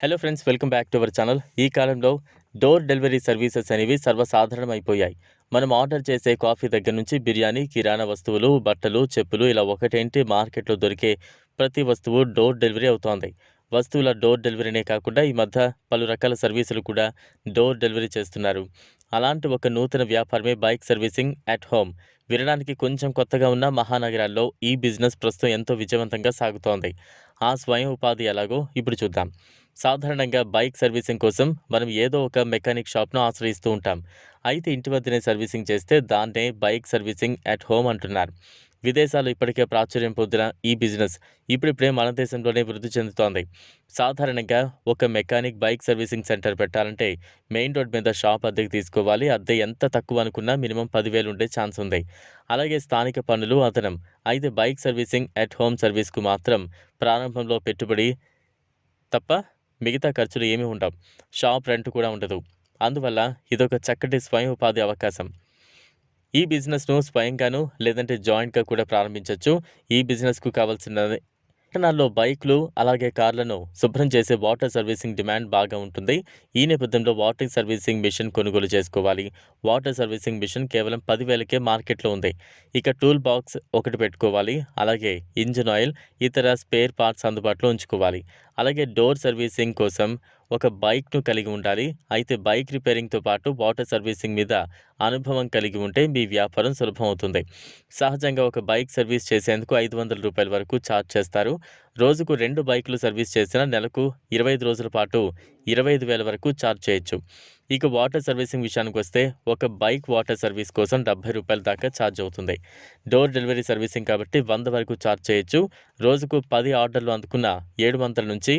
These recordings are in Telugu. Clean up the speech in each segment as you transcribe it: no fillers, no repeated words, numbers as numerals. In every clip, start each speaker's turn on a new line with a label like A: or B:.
A: Hello friends, welcome back to our channel. ఈ కాలంలో డోర్ డెలివరీ సర్వీసెస్ అనేవి సర్వసాధారణమైపోయాయి. మనం ఆర్డర్ చేసే కాఫీ దగ్గర నుంచి బిర్యానీ, కిరాణా వస్తువులు, బట్టలు, చెప్పులు ఇలా ఒకటేంటి మార్కెట్‌లో దొరికే ప్రతి వస్తువు డోర్ డెలివరీ అవుతోంది. వస్తువుల డోర్ డెలివరీనే కాకుండా ఈ మధ్య పలు రకాల సర్వీసులు కూడా డోర్ డెలివరీ చేస్తున్నారు. అలాంటి ఒక నూతన వ్యాపారమే బైక్ సర్వీసింగ్ అట్ హోమ్. వినడానికి కొంచెం కొత్తగా ఉన్న మహానగరాల్లో ఈ బిజినెస్ ప్రస్తుతం ఎంతో విజయవంతంగా సాగుతోంది. ఆ స్వయం ఉపాధి ఎలాగో ఇప్పుడు చూద్దాం. సాధారణంగా బైక్ సర్వీసింగ్ కోసం మనం ఏదో ఒక మెకానిక్ షాప్‌ను ఆశ్రయిస్తూ ఉంటాం. అయితే ఇంటి వద్దనే సర్వీసింగ్ చేస్తే దాన్నే బైక్ సర్వీసింగ్ అట్ హోమ్ అంటున్నారు. విదేశాల్లో ఇప్పటికే ప్రాచుర్యం పొందిన ఈ బిజినెస్ ఇప్పుడిప్పుడే మన దేశంలోనే వృద్ధి చెందుతోంది. సాధారణంగా ఒక మెకానిక్ బైక్ సర్వీసింగ్ సెంటర్ పెట్టాలంటే మెయిన్ రోడ్ మీద షాప్ అద్దెకు తీసుకోవాలి. అద్దె ఎంత తక్కువ అనుకున్నా మినిమం 10,000 ఉండే ఛాన్స్ ఉంది. అలాగే స్థానిక పన్నులు అదనం. అయితే బైక్ సర్వీసింగ్ అట్ హోమ్ సర్వీస్‌కు మాత్రం ప్రారంభంలో పెట్టుబడి తప్ప మిగతా ఖర్చులు ఏమీ ఉండవు. షాప్ రెంట్ కూడా ఉండదు. అందువల్ల ఇదొక చక్కటి స్వయం ఉపాధి అవకాశం. ఈ బిజినెస్‌ను స్వయంగాను లేదంటే జాయింట్‌గా కూడా ప్రారంభించొచ్చు. ఈ బిజినెస్‌కు కావాల్సినది పట్టణాల్లో బైక్‌లు, అలాగే కార్లను శుభ్రం చేసే వాటర్ సర్వీసింగ్ డిమాండ్ బాగా ఉంటుంది. ఈ నేపథ్యంలో వాటర్ సర్వీసింగ్ మెషిన్ కొనుగోలు చేసుకోవాలి. వాటర్ సర్వీసింగ్ మెషిన్ కేవలం 10,000కే మార్కెట్‌లో ఉంది. ఇక టూల్ బాక్స్ ఒకటి పెట్టుకోవాలి. అలాగే ఇంజిన్ ఆయిల్, ఇతర స్పేర్ పార్ట్స్ అందుబాటులో ఉంచుకోవాలి. అలాగే డోర్ సర్వీసింగ్ కోసం ఒక బైక్‌ను కలిగి ఉండాలి. అయితే బైక్ రిపేరింగ్‌తో పాటు వాటర్ సర్వీసింగ్ మీద అనుభవం కలిగి ఉంటే మీ వ్యాపారం సులభం అవుతుంది. సహజంగా ఒక బైక్ సర్వీస్ చేసేందుకు రూ. 500 వరకు ఛార్జ్ చేస్తారు. రోజుకు 2 బైకులు సర్వీస్ చేసినా నెలకు 25 రోజుల పాటు 25,000 వరకు ఛార్జ్ చేయొచ్చు. ఇక వాటర్ సర్వీసింగ్ విషయానికొస్తే ఒక బైక్ వాటర్ సర్వీస్ కోసం రూ. 70 దాకా ఛార్జ్ అవుతుంది. డోర్ డెలివరీ సర్వీసింగ్ కాబట్టి 100 వరకు ఛార్జ్ చేయొచ్చు. రోజుకు 10 ఆర్డర్లు అందుకున్న 700 నుంచి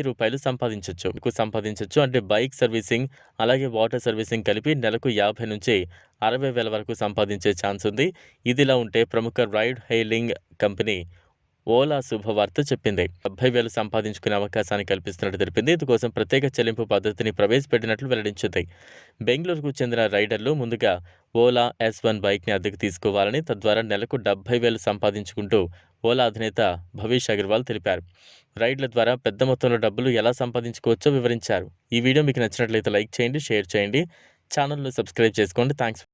A: రూ. 1,000 సంపాదించొచ్చు. అంటే బైక్ సర్వీసింగ్ అలాగే వాటర్ సర్వీసింగ్ కలిపి నెలకు 50 నుంచి 60,000 వరకు సంపాదించే ఛాన్స్ ఉంది. ఇదిలా ఉంటే ప్రముఖ రైడ్ హెయిలింగ్ కంపెనీ ఓలా శుభవార్త చెప్పింది. 70,000 సంపాదించుకునే అవకాశాన్ని కల్పిస్తున్నట్టు తెలిపింది. ఇందుకోసం ప్రత్యేక చెల్లింపు పద్ధతిని ప్రవేశపెట్టినట్లు వెల్లడించింది. బెంగళూరుకు చెందిన రైడర్లు ముందుగా ఓలా S1 బైక్‌ని అద్దెకు తీసుకోవాలని, తద్వారా నెలకు 70,000 సంపాదించుకుంటూ ఓలా అధినేత భవిష్ అగర్వాల్ తెలిపారు. రైడ్ల ద్వారా పెద్ద మొత్తంలో డబ్బులు ఎలా సంపాదించుకోవచ్చో వివరించారు. ఈ వీడియో మీకు నచ్చినట్లయితే లైక్ చేయండి, షేర్ చేయండి. ఛానల్‌ను సబ్స్క్రైబ్ చేసుకోండి. థాంక్స్.